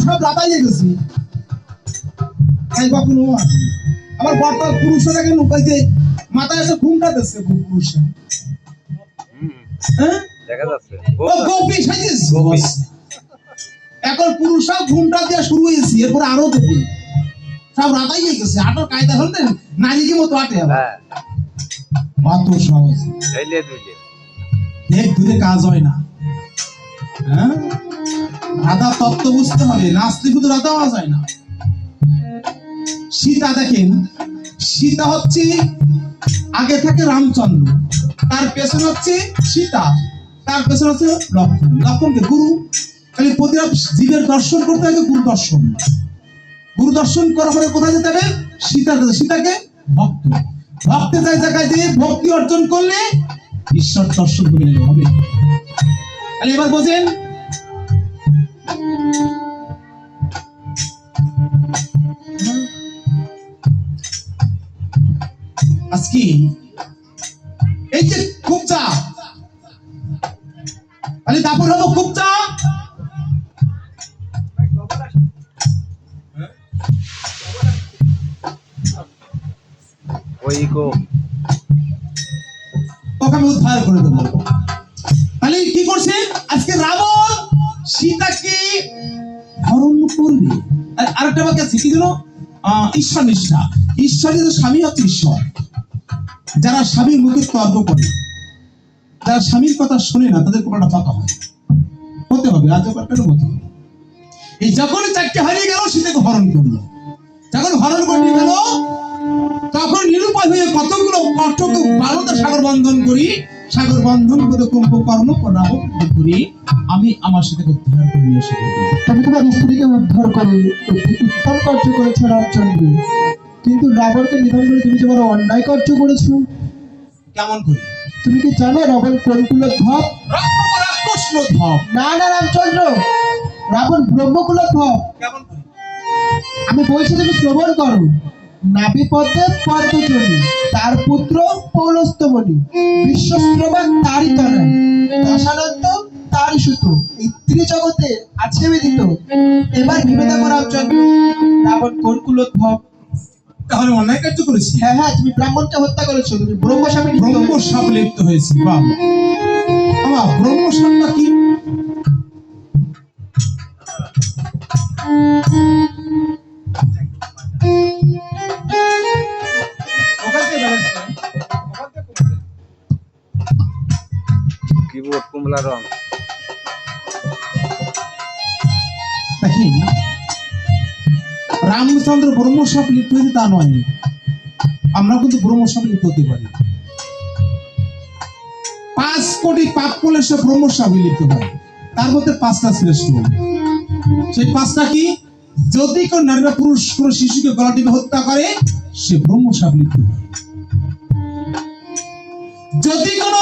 সব রাতাইয়ে গেছি। কখনো আমার বর্তমান পুরুষরা কেন কইতে মাথায় এসে ঘুমটা দিচ্ছে পুরুষরা। হ্যাঁ দেখা যাচ্ছে গোপী সাজিস এখন পুরুষরা ঘুমটা দিয়ে শুরু হয়েছে, এরপর আরো দেবে সব রাতাইয়ে গেছে। আটোর কায়দা হলে নারীকে মতো আটে আবার অত সহজ দেখ দূরে কাজ হয় না। হ্যাঁ রাধা তত্ত্ব বুঝতে হবে, নাচতে শুধু রাধা হওয়া যায় না। সীতা দেখেন, সীতা হচ্ছে আগে থাকে রামচন্দ্র, তার পেছনে হচ্ছে সীতা, তার পেছনে হচ্ছে লক্ষ্মণ। লক্ষ্মণকে গুরু, খালি প্রতিটা জীবের দর্শন করতে হবে গুরু দর্শন। গুরু দর্শন করার পরে কোথায় যেতে হবে? সীতার কাছে। সীতাকে ভক্ত, ভক্তের জায়গায় দিয়ে ভক্তি অর্জন করলে ঈশ্বর দর্শন করে নিতে হবে। তাহলে এবার বোঝেন, আজকে এই যে খুব চা, তাহলে তারপর হলো খুব চা। তোকে আমি উদ্ধার করে দেবো। তাহলে কি করছে আজকে রাবণ? সীতাকে হরণ করবে। আরেকটা বাক্য আছে কি জানো? ঈশ্বর নিষ্ঠা। ঈশ্বরের স্বামী হচ্ছে ঈশ্বর। যারা স্বামীর মুখে তর্ক করে, যারা স্বামীর কথা শোনে না, তাদের কোনটা ফাঁকা হয় হতে হবে। আজ কেন হতে হবে? এই যখন চারটে হারিয়ে গেল, সীতাকে হরণ করলো। যখন হরণ করতে গেল, তখন নিরুপায় হয়ে কতগুলো কষ্টকে বারোটা সাগর বন্ধন করি, সাগর বন্ধন করে কুম্ভকর্ণ রাবণ করি, আমি আমার সাথে উদ্ধার করে নিয়ে এসে তুমি তোমার স্ত্রীকে উদ্ধার করে উত্তম কার্য করেছো রামচন্দ্র, কিন্তু রাবণকে নিধন করে তুমি যে বড় অন্যায় কার্য করেছো। কেমন করি? তুমি কি জানো রাবণ কোন কুলের ধপ? না না রামচন্দ্র, রাবণ ব্রহ্মকুলের ধপ। কেমন করি? আমি বলছি তুমি শ্রবণ করো। নাভি পদ্মে পদ্মজনী, তার পুত্র পৌলস্তমণি, বিশ্বশ্রবা তারই তনয়, দশানন্দ তারই সুত, এই ত্রিজগতে আছে বিদিত। এবার ভেবে দেখো রামচন্দ্র, রাবণ কোন কুলোদ্ভব? তাহলে অন্যায় কার্য করেছি। হ্যাঁ হ্যাঁ, তুমি ব্রাহ্মণকে হত্যা করেছো, তুমি ব্রহ্মশাপে ব্রহ্মশাপ লিপ্ত হয়েছি। বাবা আমার ব্রহ্মশাপটা কি? কিবোর্ড কমলা রং। দেখেন, রামচন্দ্র ব্রহ্মশাপ লিপ্ত হয়েছে তা নয়, আমরা কিন্তু ব্রহ্মশাপ লিপ্ত হতে পারি। 5 কোটি পাপ করলে সে ব্রহ্মশাপ লিপ্ত হয়। তার মধ্যে 5টা শ্রেষ্ঠ। সেই 5টা কি? যদি কোন নারী বা পুরুষ কোন শিশুকে গলা টিপে হত্যা করে, সে ব্রহ্মশাপ লিপ্ত হয়। যদি কোন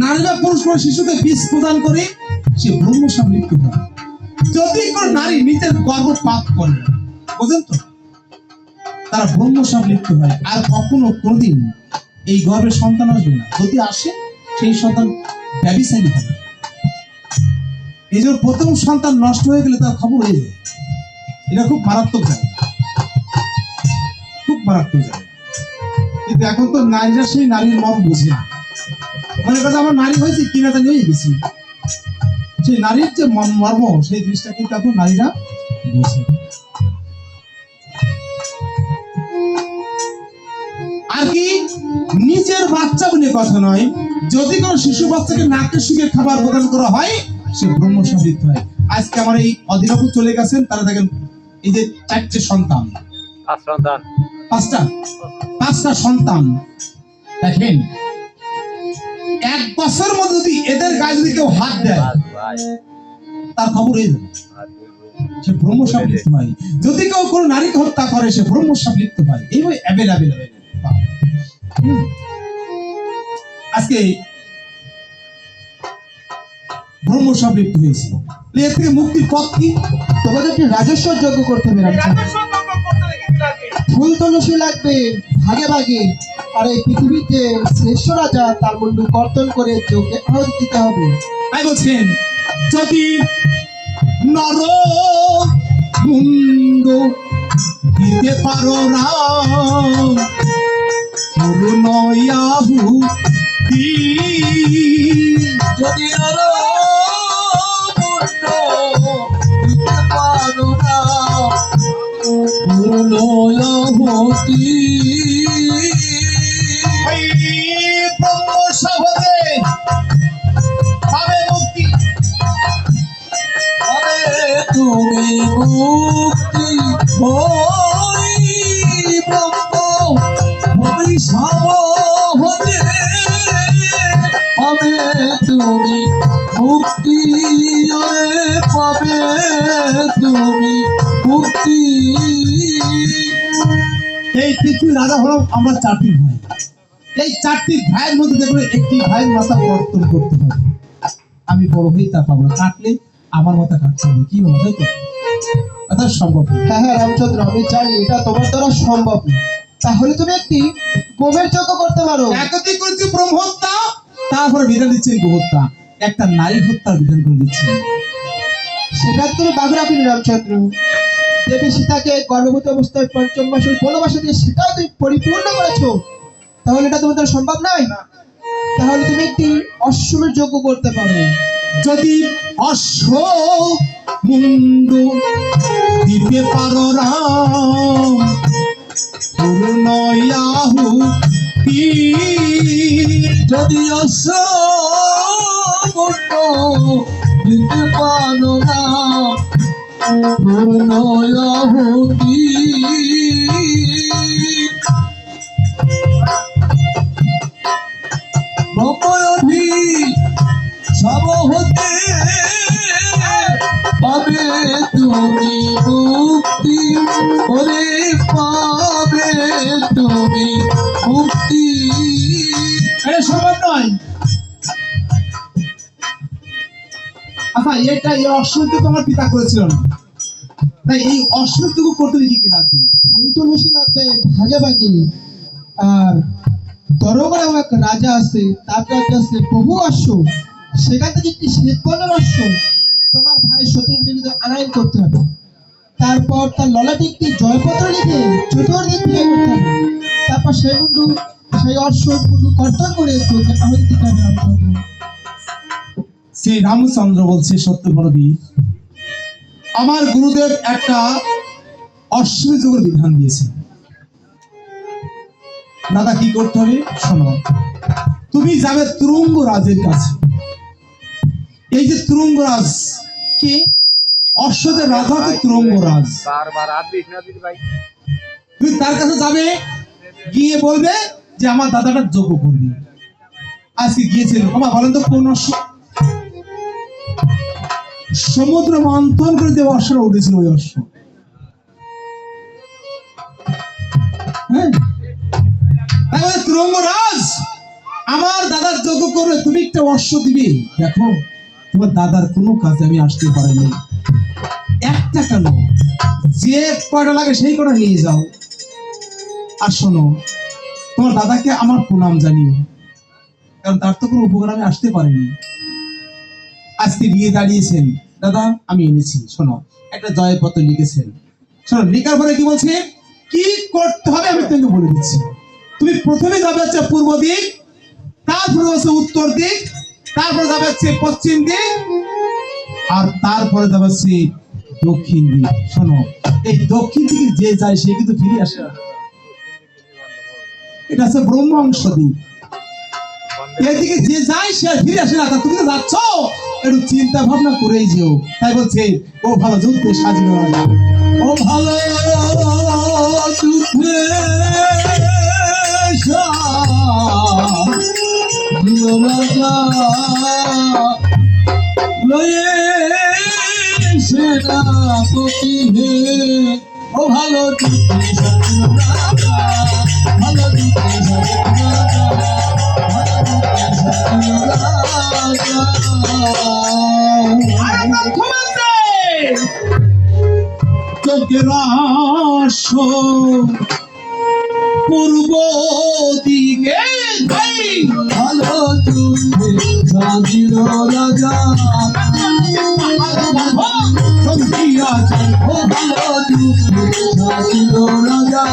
নারী বা পুরুষ কোন শিশুকে বিষ প্রদান করে, সে ব্রহ্মশাপ লিপ্ত হয়। যদি কোন নারী নিজের গর্ভপাত করে, বুঝেন তো, তারা ব্রহ্মশাপ লিপ্ত হয়। আর কখনো কোনদিন এই গর্ভে সন্তান আসবে না। যদি আসে, সেই সন্তান ব্যভিচারী হবে। এই যে প্রথম সন্তান নষ্ট হয়ে গেলে তার খবর হয়ে যায়। এটা খুব মারাত্মক জায়গা, খুব মারাত্মক জায়গা। কিন্তু এখন তো নারীরা সেই নারীর মর্ম বুঝে না। মনে কথা আমার নারী হয়েছে কিনা জানি হয়ে গেছি, সেই নারীর যে মর্ম, সেই জিনিসটা কিন্তু এখন নারীরা বুঝে। আর কি নিজের বাচ্চা বলে কথা নয়, যদি কোন শিশু বাচ্চাকে নাকের সুখে খাবার প্রদান করা হয়, সে ব্রহ্মশাপ লিপ্ত হয়। আজকে আমার এই অধীনবাবু চলে গেছেন, তারা দেখেন এই যে 4টে সন্তান, 5টা সন্তান দেখেন, 1 বছর মধ্যে যদি এদের গায়ে যদি কেউ হাত দেয়, তার খবর হয়ে যাবে, সে ব্রহ্মশাপ লিপ্ত হয়। যদি কেউ কোন নারীকে হত্যা করে, সে ব্রহ্মশাপ লিপ্ত হয়। এইভাবে অ্যাভেলেবেল। আজকে ব্রহ্মশাপ লিপ্ত হয়েছে, এর থেকে মুক্তির পথ কি? তোমাদেরকে রাজস্ব যজ্ঞ করতে হবে রামচন্দ্র। ফুল তুলসী লাগবে ভাগে ভাগে, আর এই পৃথিবীর যে শ্রেষ্ঠ রাজা তার মুন্ডু কর্তন করে যোগে আহুতি দিতে হবে। তাই বলছেন, যদি নর পারো রাম করুণয়াহু কি যদি আরো মুন্ড দিতে পারো না প্রলয়হতি ওই ব্রহ্ম সহজে পাবে মুক্তি। আরে তুমি মুক্তি হই ব্রহ্ম হই সামহতে পাবে তুমি মুক্তি পাবে তুমি মুক্তি। এই পৃথিবীর রাজা হলো আমরা চারটি ভাই। এই চারটি ভাইয়ের মধ্যে দেখবে একটি ভাইয়ের মাথা পরিবর্তন করতে হবে। আমি বড় হই তা পাবো না, কাটলে আমার মাথা কাটতে হবে, কি হবে তাই তো? এটা সম্ভব না। হ্যাঁ হ্যাঁ রামচন্দ্র, আমি জানি এটা তোমার দ্বারা সম্ভব না। তাহলে তুমি একটি গোমের যজ্ঞ করতে পারো। একদিক করেছি ব্রহ্ম হত্যা, তারপরে বিধান দিচ্ছেন গোহত্যা, একটা নারী হত্যার বিধান করে দিচ্ছেন। সেটা তুমি বাঘ রাখুন রামচন্দ্র। দেবী সীতাকে গর্ভবতী অবস্থায় ৫ম মাসের বনবাসে দিয়ে সেটাও তুমি পরিপূর্ণ করেছো, তাহলে এটা তোমার দ্বারা সম্ভব নয়। তাহলে তুমি একটি অশ্বমের যজ্ঞ করতে পারো। যদি অশ্ব মুন্ডু দিতে পারো রাম করুণয়াহু কি যদি অশ্বমুন্ড দিতে পারো না প্রণয়াহুতি নবয়ধি সব হতে পাবে তুমি মুক্তি ওরে পাবে তুমি মুক্তি। এটা সম্ভব নয়। আচ্ছা, এটা এই অশ্বটি তোমার পিতা করেছিল না, তাই এই অশ্বটুকু করতে কি কি লাগবে? ফুল তুলসী লাগবে ভাগে ভাগে, আর দরবার এক রাজা আছে, তার কাছে আছে বহু অশ্ব, সেখান থেকে একটি শ্বেতবর্ণের অশ্ব তোমার ভাই সতীর বিরুদ্ধে আনায়ন করতে হবে। তারপর তার ললাটে একটি জয়পত্র লিখে চতুর্দিক বিয়ে করতে হবে। তারপর সেই মুন্ডু সেই অশ্ব মুন্ডু কর্তন করে তোকে আহতি দিতে হবে রামচন্দ্র। শ্রী রামচন্দ্র বলছে, সত্যবীর আমার গুরুদেব একটা অশ্বমেধ যজ্ঞের বিধান দিয়েছে। দাদা কি করতে হবে শোনো, তুমি যাবে তুরঙ্গ রাজের কাছে। এই যে তুরঙ্গরাজ কে? অশ্বদের রাজা হচ্ছে তুরঙ্গরাজ। বারবার হাত দিস না দিদি ভাই। তুমি তার কাছে যাবে, গিয়ে বলবে যে আমার দাদাটা যজ্ঞ করবে। আজকে গিয়েছিল, আমার বলেন তো কোন অশ্ব? সমুদ্র মন্থন করে যে অশ্বটা উঠেছিল ওই অশ্ব। হ্যাঁ, তাহলে তুরঙ্গরাজ আমার দাদার যজ্ঞ করবে, তুমি একটা অশ্ব দিবে। দেখো তোমার দাদার কোনো কাজে আমি আসতে পারিনি, একটা কেন, যে কয়টা লাগে সেই কটা নিয়ে যাও। আর শোনো, তোমার দাদাকে আমার প্রণাম জানিও, কারণ তার তো কোনো উপকার আমি আসতে পারিনি। আজকে গিয়ে দাঁড়িয়েছেন, দাদা আমি এনেছি, শোনো একটা জয়পত্র লিখেছেন। শোনো, লেখার পরে কি বলছে, কি করতে হবে আমি তোমাকে বলে দিচ্ছি। তুমি প্রথমে যাবে হচ্ছে পূর্ব দিক, তারপরে হচ্ছে উত্তর দিক, তারপরে যাবে হচ্ছে পশ্চিম দিক, আর তারপরে যাবে হচ্ছে দক্ষিণ দিক। শোনো, এই দক্ষিণ দিকে যে যায় সে কিন্তু ফিরে আসে না। এটা হচ্ছে ব্রহ্মাংশ দিক। এদিকে যে যায় সে আর ফিরে আসে না। তা তুমি তো যাচ্ছ, একটু চিন্তা ভাবনা করেই যেও। তাই বলছে, ও ভালো যুদ্ধে সাজিল রাজা, ও ভালো যুদ্ধে সাজিল রাজা লয়ে সেনাপতি হে। ও ভালো যুদ্ধে সাজিল রাজা, ভালো যুদ্ধে সাজিল রাজা, ভালো যুদ্ধে সাজিল রাজা। যজ্ঞের অশ্ব পূর্ব দিকে ভালো যুদ্ধে সাজিল রাজা, ও ভালো যুদ্ধে সাজিল রাজা,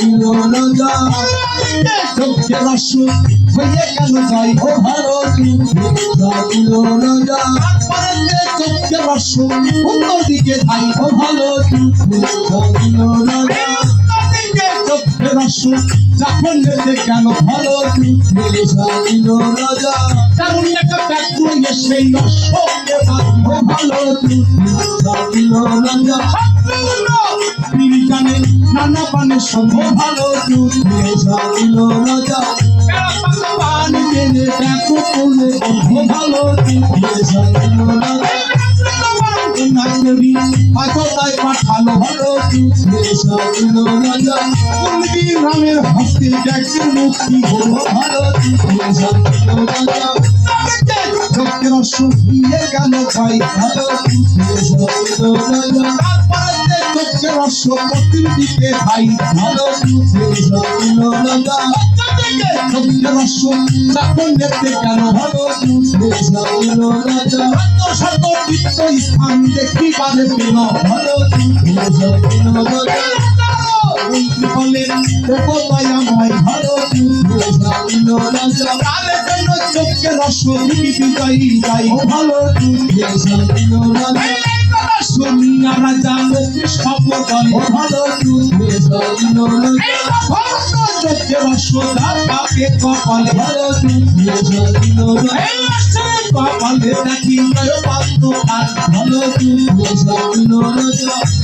দিল রাজা চোখে রস হয়ে গেল জয় ও ভারত দিল রাজা চোখে রস উত্তর দিকে ধাই ও ভারত দিল রাজা চোখে রস যখন যেতে গেল ভারত দিল রাজা কারণ একটা ব্যাগ সেই অশ্বকে বাঁধল ভারত দিল রাজা বিজ্ঞানে নানা পানে সম্ভব ভালো দিল রাজা পানি মেরে দেখো করলে ভালো দিল রাজা পাথরটায় পাঠালো ভালো দিল রাজা রামের হস্তে ব্যাগের মুক্তি হলো ভালো চোখের রস হইয়ে গেল ভাই ভালো তারপরে চোখের রস প্রতির দিকে ভাই ভালো চোখের রস যখন দেখতে গেল ভালো শত চিত্ত স্থান দেখি পারে পেল ভালো মন্ত্রী বলেন দেখো তাই আমায় ভালো তাদের জন্য চোখকে রস দিবি বিজয়ী যাই ভালো শুনিয়া রাজা লোকে সপদল ভালো চোখকে রস দাকে কপালে ভালো কপালে দেখি পাত্র আর ভালো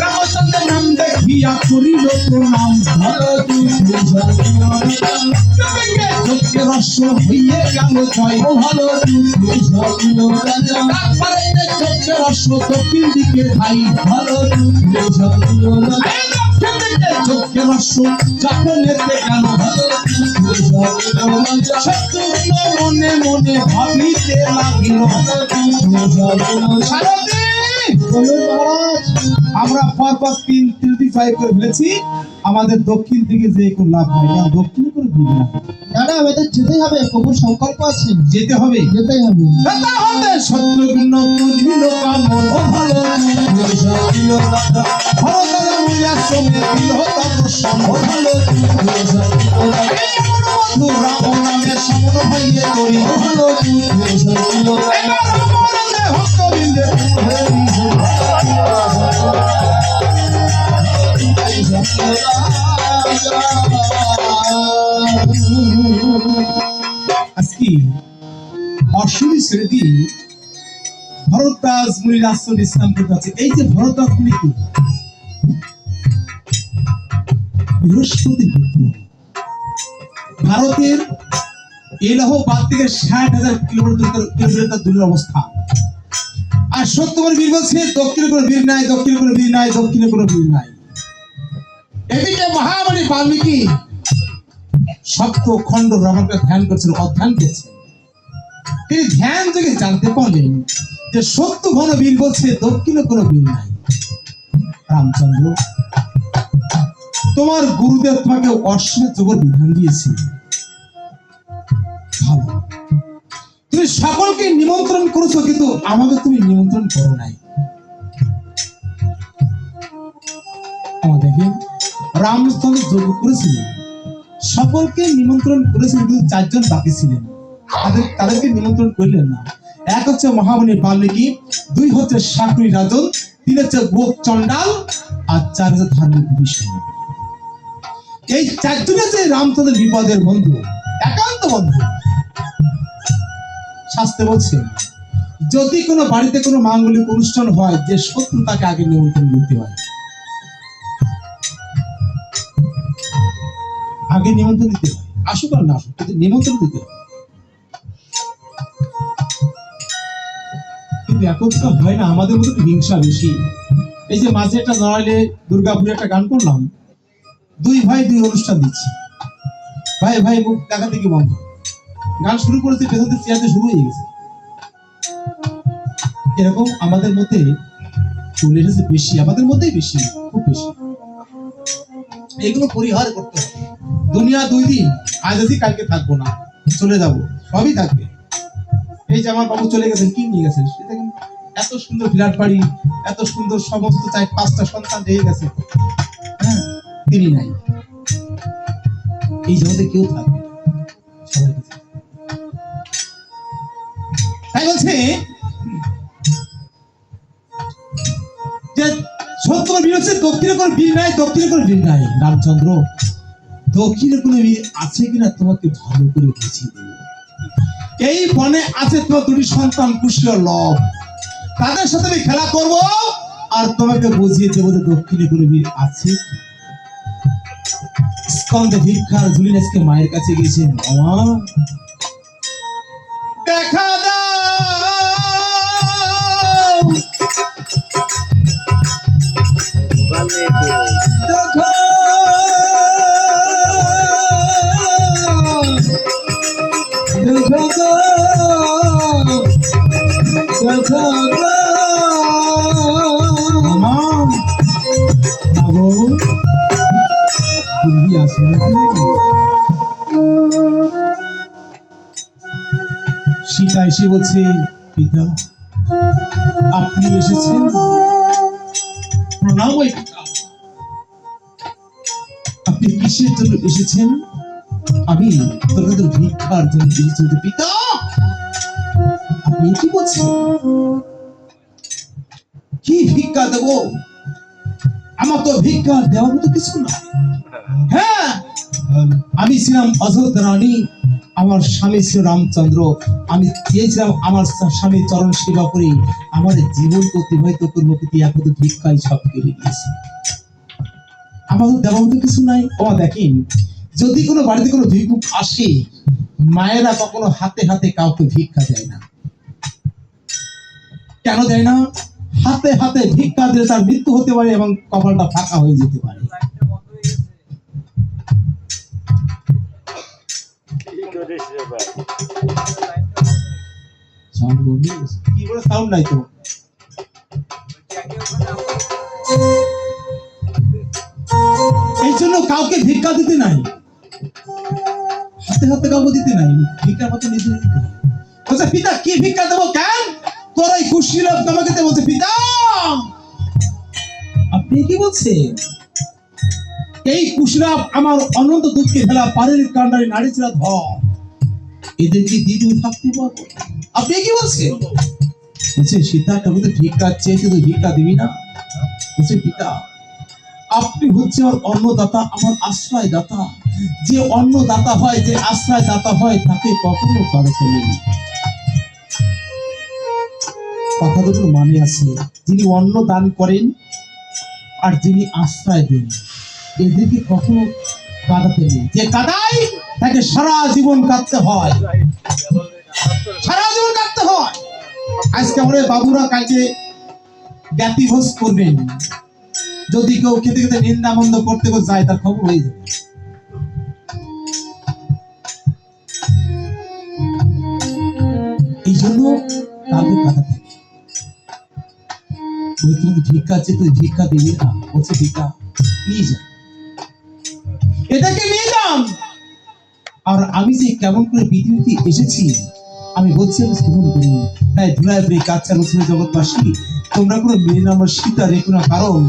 রামচন্দ্র নাম দেখিয়া করিল প্রণাম ভালো চোখকে রস হইয়ে গেল জয় ভালো তারপরে চোখকে রস দক্ষিণ দিকে ভাই ভালো চোখকে রস যখন এতে গেল ভালো শত্রু মনে মনে ভাবিতে লাগিল সারথি আমরা পরপর তিনটি জয় করে ফেলেছি আমাদের দক্ষিণ দিকে যে কোনো লাভ হয় কারণ দক্ষিণে কোনো ভিড় না দাদা আমাদের যেতেই হবে প্রভুর সংকল্প আছে যেতে হবে যেতেই হবে কথা হতে শত্রুঘ্ন করিল কামন ও ভালো ভরতের মূল্যাশ্রমে দিল তত সম্ভালো বন্ধু রাম নামের সমন হইয়ে করি ভালো ভক্তবৃন্দে আজকে অশ্বনী স্মৃতি ভরদ্বাজ মুনির আশ্রম ইসলাম করতে আছে এই যে ভরদ্বাজ মুনি কি বৃহস্পতি পুত্র ভারতের এলাহাবাদ থেকে 60,000 কিলোমিটার দূরের অবস্থা আর সত্যবার বীর বলছে দক্ষিণে কোনো বীর নাই দক্ষিণে কোনো বীর নাই দক্ষিণে কোনো বীর নাই এদিকে মহাবলী বাল্মীকি সপ্ত খণ্ড রামায়ণকে ধ্যান করছেন অধ্যয়ন করছেন তিনি ধ্যান থেকে জানতে পারলেন যে সত্য ঘন বীর বলছে দক্ষিণে কোনো বীর নাই রামচন্দ্র তোমার গুরুদেব তোমাকে অশ্বমেধ যোগের বিধান দিয়েছে ভালো তুমি সকলকে নিমন্ত্রণ করেছো কিন্তু আমাকে তুমি নিমন্ত্রণ করো নাই দেখেন রামচন্দ্র যোগ করেছিলেন সকলকে নিমন্ত্রণ করেছিলেন কিন্তু 4 জন বাকি ছিলেন তাদেরকে নিমন্ত্রণ করলেন না এক হচ্ছে মহামণি বাল্মীকি 2 হচ্ছে শাকুনি রাজন 3 হচ্ছে গোপ চন্ডাল আর 4 হচ্ছে ধার্মিক বিষ্ণু এই 4 জন হচ্ছে রামচন্দ্রের বিপদের বন্ধু একান্ত বন্ধু শাস্ত্রে বলছে যদি কোনো বাড়িতে কোনো মাঙ্গলিক অনুষ্ঠান হয় যে শত্রু তাকে আগে নিমন্ত্রণ করতে হয় আগে নিমন্ত্রণ দিতে হয় আসুক আর না আসুক কিন্তু নিমন্ত্রণ দিতে হয় কিন্তু এখন তো হয় না আমাদের মতো হিংসা বেশি এই যে মাঝে একটা নড়াইলে দুর্গাপুরে একটা গান করলাম 2 ভাই 2 অনুষ্ঠান দিচ্ছি ভাই ভাই মুখ দেখা থেকে বন্ধ গান শুরু করেছে পেছন থেকে চেয়ারতে শুরু হয়ে গেছে এরকম আমাদের মধ্যে চলে এসেছে বেশি আমাদের মধ্যেই বেশি খুব বেশি এগুলো পরিহার করতে হবে দুনিয়া 2 দিন আজ আছি কালকে থাকবো না চলে যাব সবই থাকবে এই যে আমার বাবু চলে গেছেন কি নিয়ে গেছেন দেখেন এত সুন্দর বিরাট বাড়ি এত সুন্দর সমস্ত 4-5টা সন্তান রেখে গেছে হ্যাঁ তিনি নাই এই জগতে কেউ থাকবে না, সবাইকে ছেড়ে। তাই বলছে যে সত্য বীর হচ্ছে দক্ষিণে কোনো বীর নাই, দক্ষিণে কোনো বীর নাই। রামচন্দ্র, দক্ষিণে কোনো বীর আছে কিনা তোমাকে ভালো করে বুঝিয়ে দেবো। এই বনে আছে তোমার দুটি সন্তান কুশী ও লব, তাদের সাথে আমি খেলা করব আর তোমাকে বুঝিয়ে দেবো যে দক্ষিণে কোনো বীর আছে। স্কন্দে ভিক্ষার ঝুলি আজকে মায়ের কাছে গিয়েছেন, মামা দেখা দাও, দেখা সীতা এসে বলছে, পিতা আপনি এসেছেন, প্রণাম। ওই পিতা, আপনি কিসের জন্য এসেছেন? আমি তোর ভিক্ষার জন্য এসেছি। পিতা আপনি কি বলছেন? কি ভিক্ষা দেবো? আমার তো ভিক্ষা দেওয়ার মতো কিছু না। হ্যাঁ, আমি ছিলাম অযোধ্যা রানী, আমার স্বামী ছিল রামচন্দ্র। আমি চেয়েছিলাম আমার স্বামী চরণ সেবা করে আমার জীবন অতিবাহিত করবো, কিন্তু এখন তো ভিক্ষায় সব কেড়ে গিয়েছে। আমার তো দেওয়ার মতো কিছু নাই। ও দেখেন, যদি কোনো বাড়িতে কোনো ভিক্ষুক আসে, মায়েরা কখনো হাতে হাতে কাউকে ভিক্ষা দেয় না। কেন দেয় না? হাতে হাতে ভিক্ষা দিলে তার মৃত্যু হতে পারে এবং কপালটা ফাঁকা হয়ে যেতে পারে। কি বলে সাউন্ড নাই তো? এই জন্য কাউকে ভিক্ষা দিতে নাই, হাতে হাতে কাউকে দিতে নাই, ভিক্ষার মতো নিজে নিতে। বলছে, পিতা কি ভিক্ষা দেবো? কেন তোর এই খুশি লোক তোমাকে দেবো? বলছে, পিতা আপনি কি বলছেন? এই কুশলাভ আমার অনন্ত দুঃখে ফেলা পারের কান্ডারি নারী ছিল ধর, এদেরকে দিয়ে তুমি থাকতে পারবো? আপনি কি বলছেন? বলছে, সীতা তোমাকে ভিক্ষা চেয়েছে, তুই ভিক্ষা দিবি না? বলছে, পিতা আপনি হচ্ছে আমার অন্নদাতা, আমার আশ্রয় দাতা। যে অন্নদাতা হয়, যে আশ্রয় দাতা হয়, তাকে কখনো করাতে নেই। কথা দুটোর মানে আছে, যিনি অন্ন দান করেন আর যিনি আশ্রয় দেন, এদেরকে কখনো কাঁদাতে নেই। যে কাদায় তাকে সারা জীবন কাঁদতে হয়, সারা জীবন কাঁদতে হয়। আজকে আমরা বাবুরা কালকে জ্ঞাতিভোজ করবেন, যদি কেউ খেতে খেতে নিন্দা মন্দ করতে যায়, তার খবর হয়ে যাবে। এই জন্য তাদের কথা থাকে, তুমি ভিক্ষা আছে, তুই ভিক্ষা দিবি না? বলছে, ভিক্ষা নিয়ে যান, এটাকে নিয়ে যান। আর আমি যে কেমন করে পৃথিবীতে এসেছি আমি বলছি, আমি শ্রবণ করুন। তাই ধুলায় কাচ্চা রসুন জগৎবাসী, তোমরা কোনো মেয়ে নাম সীতা রেখো না, কারণ